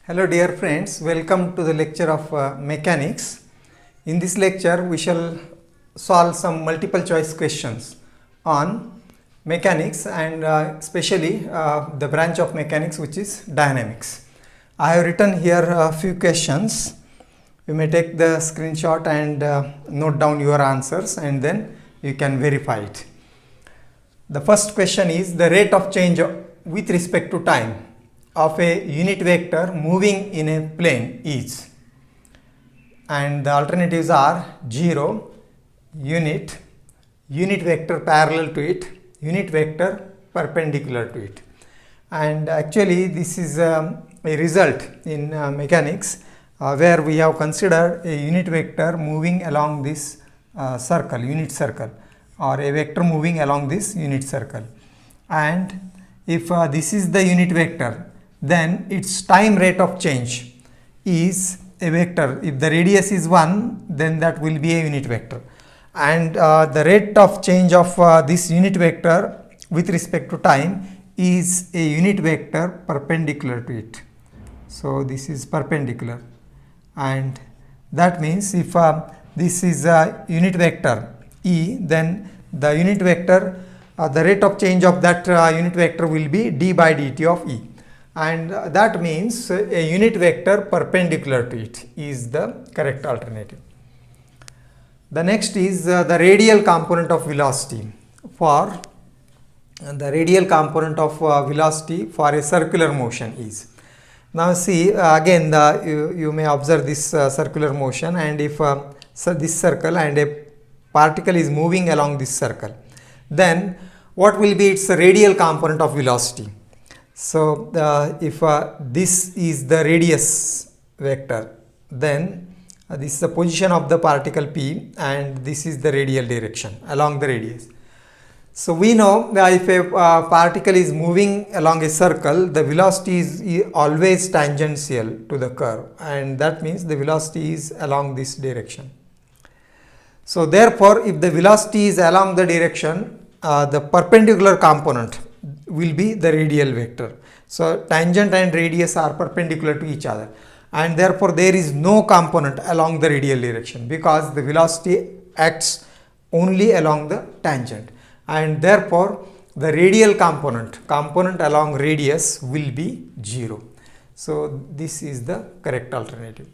Hello dear friends, welcome to the lecture of mechanics. In this lecture we shall solve some multiple choice questions on mechanics and especially the branch of mechanics which is dynamics. I have written here a few questions. You may take the screenshot and note down your answers and then you can verify it. The first question is the rate of change with respect to time of a unit vector moving in a plane is, and the alternatives are 0, unit vector parallel to it, unit vector perpendicular to it. And actually this is a result in mechanics where we have considered a unit vector moving along this unit circle, or a vector moving along this unit circle. And if this is the unit vector, then its time rate of change is a vector. If the radius is 1, then that will be a unit vector, and the rate of change of this unit vector with respect to time is a unit vector perpendicular to it. So this is perpendicular, and that means if this is a unit vector E, then the unit vector, the rate of change of that unit vector will be d by dt of E. And that means a unit vector perpendicular to it is the correct alternative. The next is the radial component of velocity for a circular motion is. Now see again you may observe this circular motion, and if this circle and a particle is moving along this circle, then what will be its radial component of velocity? So if this is the radius vector, then this is the position of the particle P, and this is the radial direction along the radius. So we know that if a particle is moving along a circle, the velocity is always tangential to the curve, and that means the velocity is along this direction. So therefore, if the velocity is along the direction, the perpendicular component will be the radial vector. So tangent and radius are perpendicular to each other, and therefore there is no component along the radial direction, because the velocity acts only along the tangent, and therefore the radial component along radius will be 0. So this is the correct alternative.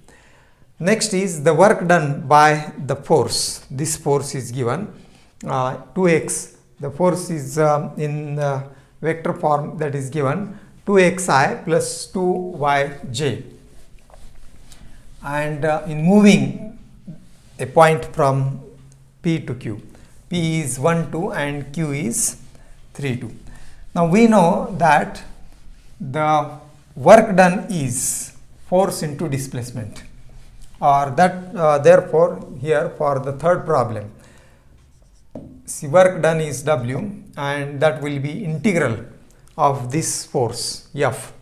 Next is the work done by the force. This force is given 2x. The force is in vector form, that is given 2xi plus 2yj, and in moving a point from P to Q. P is 1, 2 and Q is 3, 2. Now we know that the work done is force into displacement, or that therefore here for the third problem, see, work done is W, and that will be integral of this force F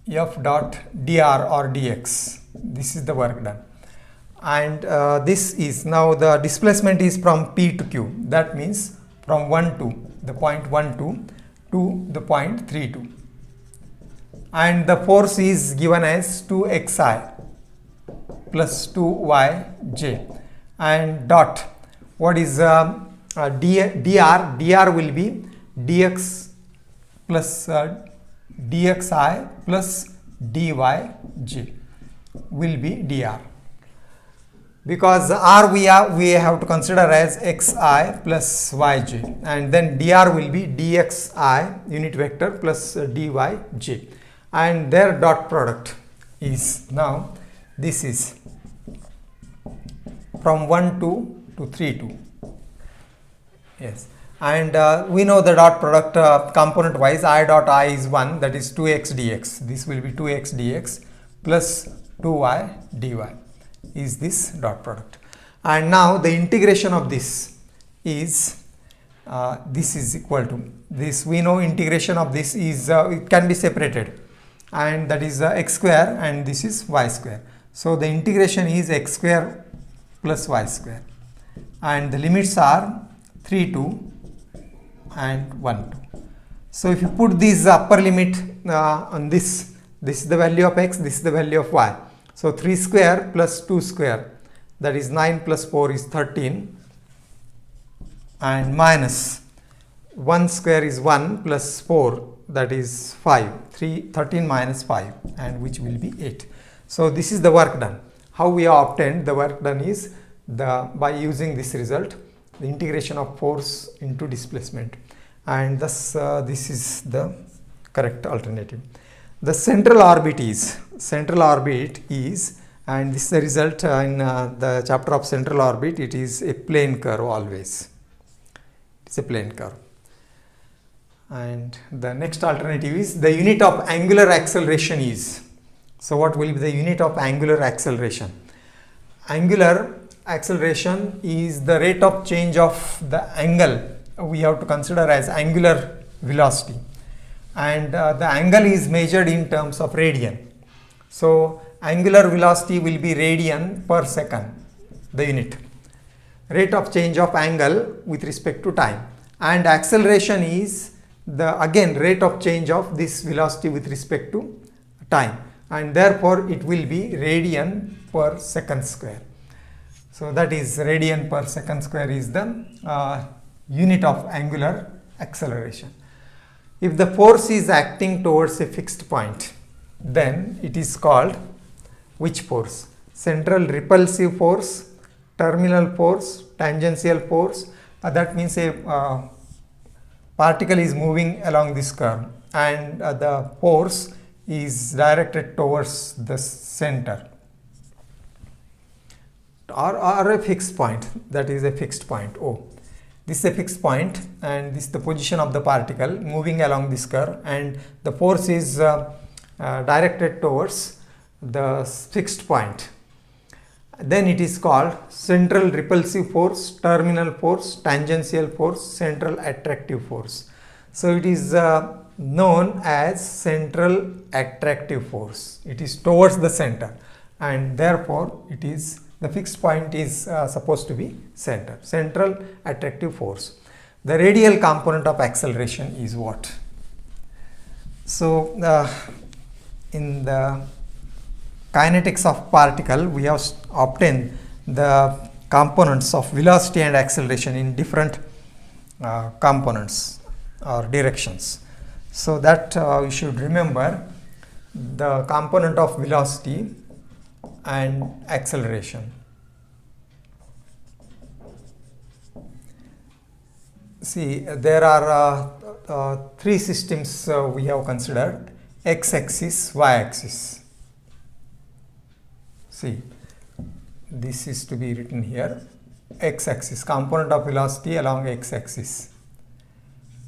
dot dr or dx. This is the work done, and this is now the displacement is from P to Q. That means from 1, 2, the point 1, 2 to the point 3, 2, and the force is given as 2xi plus 2yj, and dot, what is dr will be dx plus dxi plus dyj will be dr, because r we have to consider as xi plus yj, and then dr will be dxi unit vector plus dyj, and their dot product is, now this is from 1, 2 to 3, 2. Yes, and we know the dot product component wise, I dot I is 1, that is 2x dx. This will be 2x dx plus 2y dy is this dot product. And now the integration of this is this is equal to this. We know integration of this is it can be separated, and that is x square, and this is y square. So the integration is x square plus y square, and the limits are 3, 2 and 1, 2. So if you put this upper limit on this, This is the value of x, this is the value of y. So 3 square plus 2 square, that is 9 plus 4 is 13, and minus 1 square is 1 plus 4, that is 5. 13 minus 5, and which will be 8. So this is the work done. How we have obtained the work done is by using this result, the integration of force into displacement, and thus this is the correct alternative. The central orbit is, and this is the result in the chapter of central orbit. It is a plane curve always. It's a plane curve. And the next alternative is the unit of angular acceleration is. So what will be the unit of angular acceleration? Angular acceleration is the rate of change of the angle we have to consider as angular velocity, and the angle is measured in terms of radian. So angular velocity will be radian per second, the unit. Rate of change of angle with respect to time, and acceleration is the again rate of change of this velocity with respect to time, and therefore it will be radian per second square. So that is radian per second square is the unit of angular acceleration. If the force is acting towards a fixed point, then it is called which force? Central repulsive force, terminal force, tangential force. That means a particle is moving along this curve, and the force is directed towards the center, or a fixed point, that is a fixed point O. This is a fixed point, and this is the position of the particle moving along this curve, and the force is directed towards the fixed point. Then it is called central repulsive force, terminal force, tangential force, central attractive force. So it is known as central attractive force. It is towards the center, and therefore it is the fixed point is supposed to be center. Central attractive force. The radial component of acceleration is what? So in the kinetics of particle, we have obtained the components of velocity and acceleration in different components or directions. So that we should remember the component of velocity and acceleration. See, there are three systems we have considered: x-axis, y-axis. See, this is to be written here: x-axis, component of velocity along x-axis,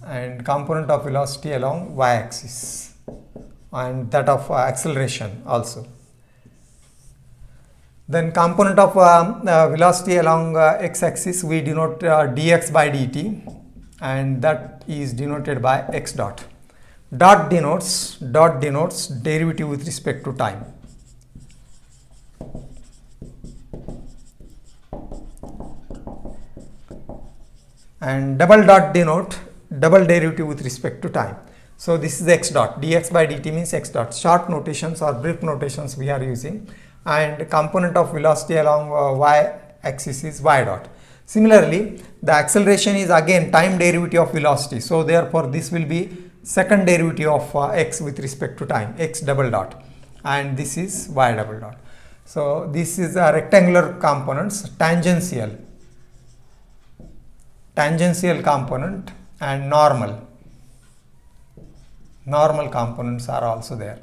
and component of velocity along y-axis, and that of acceleration also. Then component of velocity along x-axis we denote dx by dt, and that is denoted by x dot. Dot denotes derivative with respect to time. And double dot denote double derivative with respect to time. So this is x dot. Dx by dt means x dot. Short notations or brief notations we are using. And component of velocity along y-axis is y dot. Similarly, the acceleration is again time derivative of velocity. So therefore, this will be second derivative of x with respect to time, x double dot, and this is y double dot. So this is a rectangular components, tangential component, and normal components are also there.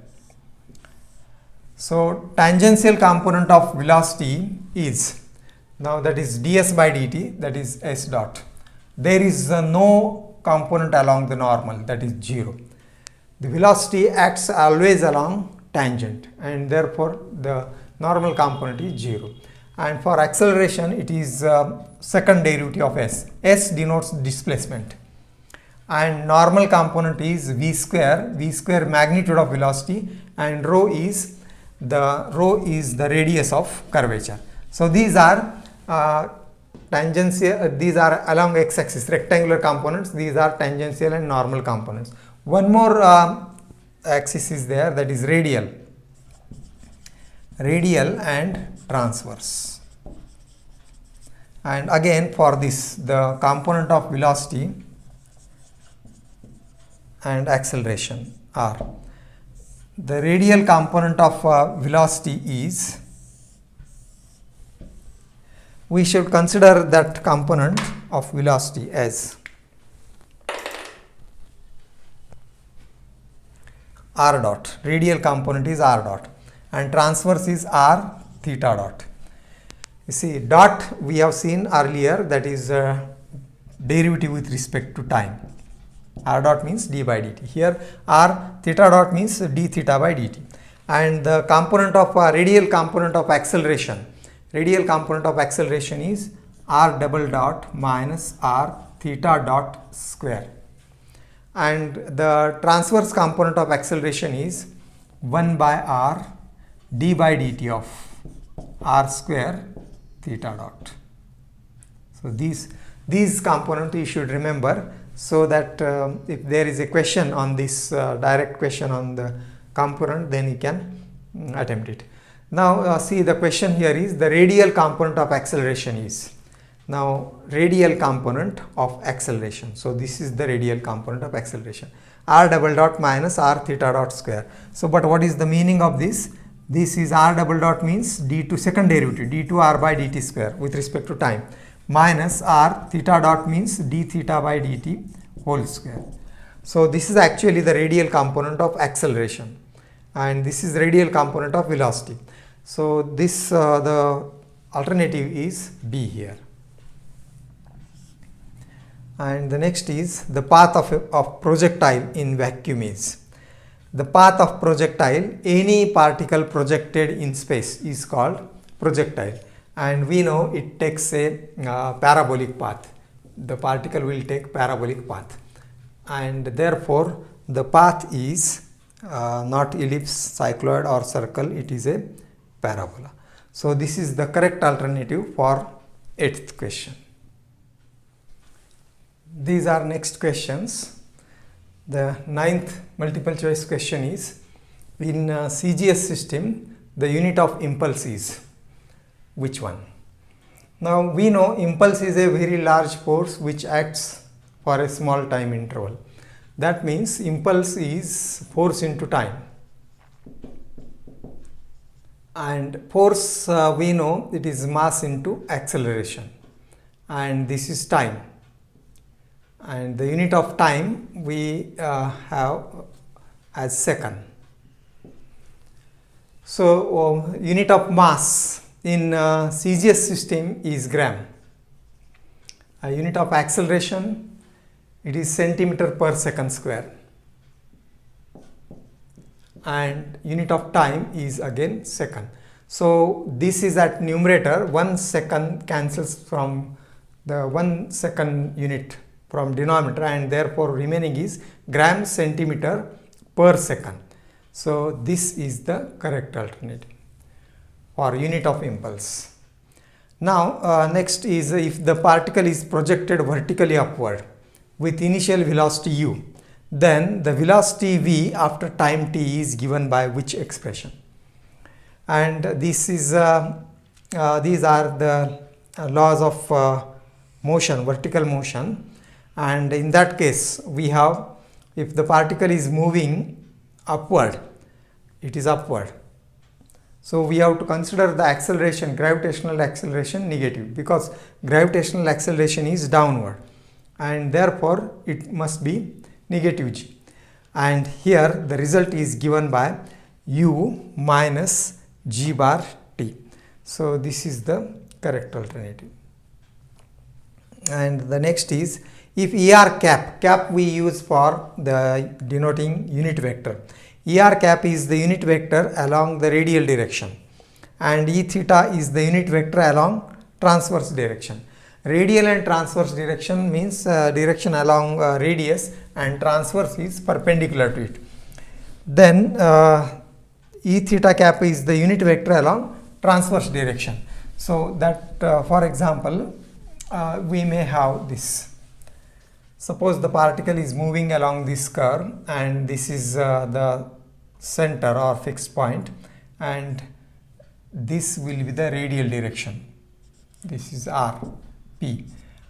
So tangential component of velocity is, now that is ds by dt, that is s dot. There is no component along the normal, that is 0. The velocity acts always along tangent, and therefore the normal component is 0. And for acceleration, it is second derivative of s. S denotes displacement, and normal component is v square magnitude of velocity, and rho is the radius of curvature. So these are tangential, these are along x-axis rectangular components, these are tangential and normal components. One more axis is there, that is radial and transverse. And again for this, the component of velocity and acceleration are, the radial component of velocity is, we should consider that component of velocity as r dot, radial component is r dot and transverse is r theta dot. You see, dot we have seen earlier, that is derivative with respect to time. R dot means d by dt. Here r theta dot means d theta by dt. And the component of radial component of acceleration, radial component of acceleration is r double dot minus r theta dot square. And the transverse component of acceleration is 1 by r d by dt of r square theta dot. So these components you should remember, so that if there is a question on this, direct question on the component, then you can attempt it. Now see, the question here is the radial component of acceleration is, now radial component of acceleration. So this is the radial component of acceleration, r double dot minus r theta dot square. So but what is the meaning of this? This is r double dot means d2 second derivative, d2 r by dt square with respect to time, minus r theta dot means d theta by dt whole square. So this is actually the radial component of acceleration and this is radial component of velocity. So this the alternative is B here. And the next is the path of projectile in vacuum is, the path of projectile, any particle projected in space is called projectile, and we know it takes a parabolic path. The particle will take parabolic path, and therefore the path is not ellipse, cycloid or circle, it is a parabola. So this is the correct alternative for 8th question. These are next questions. The 9th multiple choice question is, in CGS system the unit of impulse is which one? Now we know impulse is a very large force which acts for a small time interval. That means impulse is force into time, and force we know it is mass into acceleration, and this is time, and the unit of time we have as second. So unit of mass in CGS system is gram. A unit of acceleration, it is centimeter per second square, and unit of time is again second. So this is at numerator, 1 second cancels from the 1 second unit from denominator, and therefore remaining is gram centimeter per second. So this is the correct alternative for unit of impulse. Now next is, if the particle is projected vertically upward with initial velocity u, then the velocity v after time t is given by which expression? And this is these are the laws of motion, vertical motion, and in that case we have, if the particle is moving upward, it is upward. So we have to consider the acceleration, gravitational acceleration negative, because gravitational acceleration is downward, and therefore it must be negative g. And here the result is given by u minus g bar t. So this is the correct alternative. And the next is, if ER cap we use for the denoting unit vector. ER cap is the unit vector along the radial direction, and E theta is the unit vector along transverse direction. Radial and transverse direction means direction along radius, and transverse is perpendicular to it. Then E theta cap is the unit vector along transverse direction. So that for example we may have this. Suppose the particle is moving along this curve and this is the center or fixed point, and this will be the radial direction. This is r, p,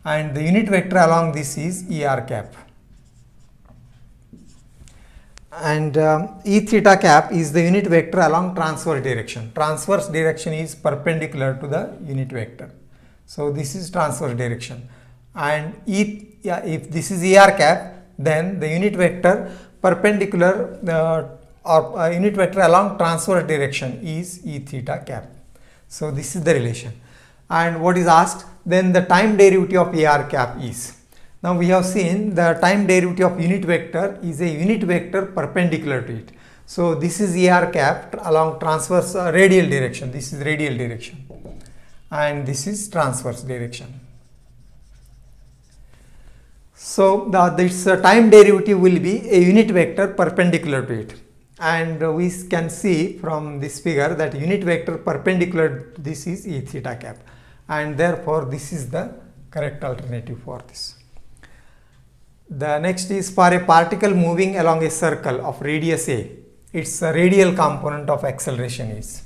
and the unit vector along this is er cap. And E theta cap is the unit vector along transverse direction. Transverse direction is perpendicular to the unit vector. So this is transverse direction. And if this is ER cap, then the unit vector perpendicular or unit vector along transverse direction is E theta cap. So this is the relation. And what is asked? Then the time derivative of ER cap is. Now we have seen the time derivative of unit vector is a unit vector perpendicular to it. So this is ER cap along transverse radial direction. This is radial direction and this is transverse direction. So this time derivative will be a unit vector perpendicular to it, and we can see from this figure that unit vector perpendicular to this is E theta cap, and therefore this is the correct alternative for this. The next is for a particle moving along a circle of radius a, its radial component of acceleration is.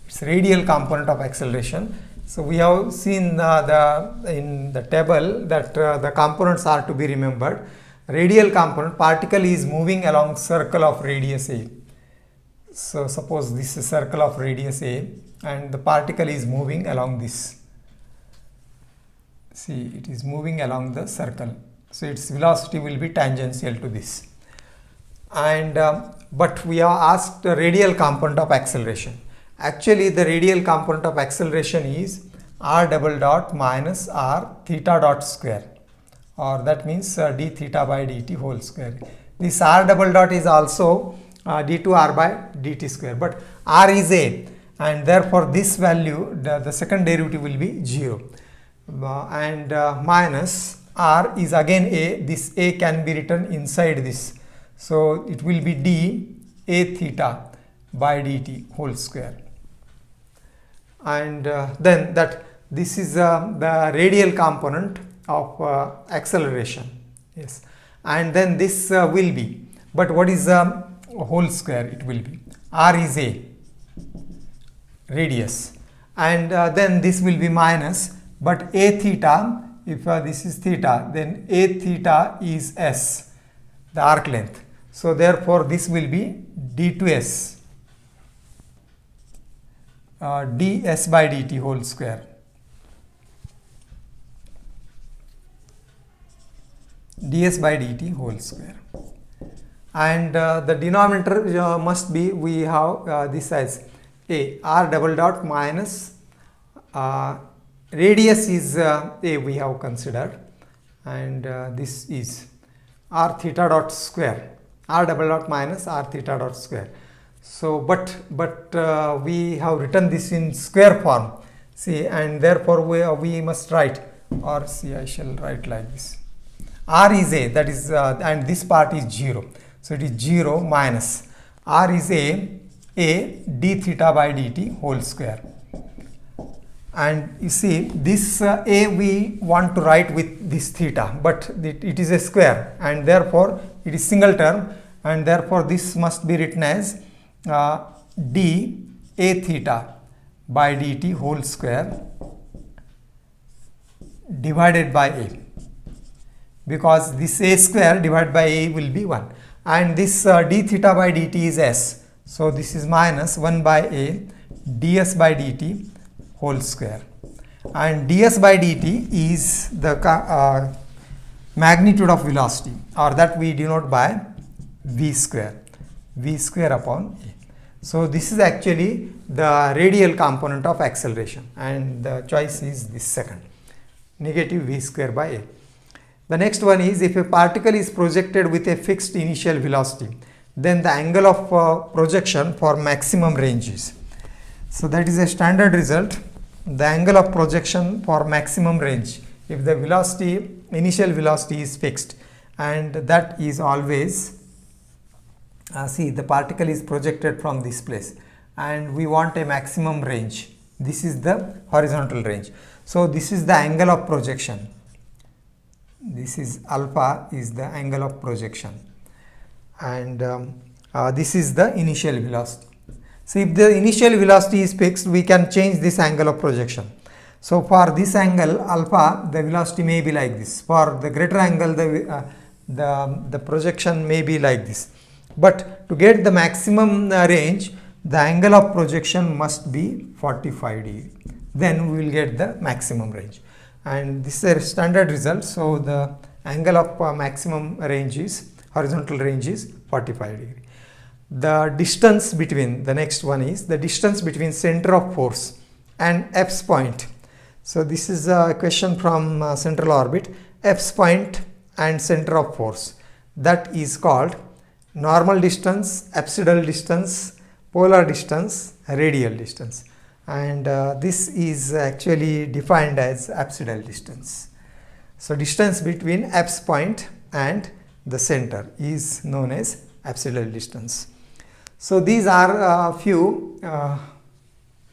Its radial component of acceleration. So we have seen in the table that the components are to be remembered. Radial component, particle is moving along circle of radius a. So suppose this is circle of radius a and the particle is moving along this. See, it is moving along the circle. So its velocity will be tangential to this. And but we are asked the radial component of acceleration. Actually, the radial component of acceleration is r double dot minus r theta dot square, or that means d theta by dt whole square. This r double dot is also d2r by dt square, but r is a, and therefore this value, the second derivative will be 0, and minus r is again a. This a can be written inside this, so it will be d a theta by dt whole square. And then that this is the radial component of acceleration, yes, and then this will be, but what is whole square? It will be r is a radius, and then this will be minus, but a theta, if this is theta, then a theta is s, the arc length, so therefore this will be d2s ds by dt whole square, ds by dt whole square, and the denominator must be, we have this as a, r double dot minus radius is a we have considered, and this is r theta dot square, r double dot minus r theta dot square. So but we have written this in square form, see, and therefore we must write, or see, I shall write like this, r is a, that is and this part is 0, so it is 0 minus r is a d theta by dt whole square. And you see this a we want to write with this theta, but it is a square and therefore it is single term, and therefore this must be written as d a theta by dt whole square divided by a, because this a square divided by a will be 1, and this d theta by dt is s, so this is minus 1 by a ds by dt whole square, and ds by dt is the magnitude of velocity, or that we denote by v square upon a. So this is actually the radial component of acceleration, and the choice is this second, negative v square by a. The next one is, if a particle is projected with a fixed initial velocity, then the angle of projection for maximum range is. So that is a standard result, the angle of projection for maximum range, if the velocity, initial velocity is fixed, and that is always see, the particle is projected from this place and we want a maximum range. This is the horizontal range. So this is the angle of projection. this is alpha is the angle of projection, and this is the initial velocity. So if the initial velocity is fixed, we can change this angle of projection. So for this angle alpha, the velocity may be like this. For the greater angle, the projection may be like this. But to get the maximum range, the angle of projection must be 45 degree. Then we will get the maximum range. And this is a standard result. So the angle of maximum range is, horizontal range is 45 degree. The distance between, the next one is the distance between center of force and F's point. So this is a question from central orbit. F's point and center of force, that is called normal distance, apsidal distance, polar distance, radial distance, and this is actually defined as apsidal distance. So distance between F's point and the center is known as apsidal distance. So these are a few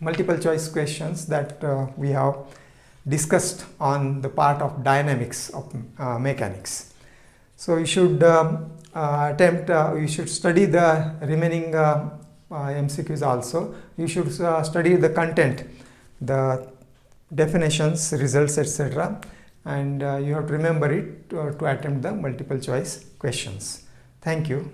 multiple choice questions that we have discussed on the part of dynamics of mechanics. So you should you should study the remaining MCQs also. You should study the content, the definitions, results, etc. And you have to remember it to attempt the multiple choice questions. Thank you.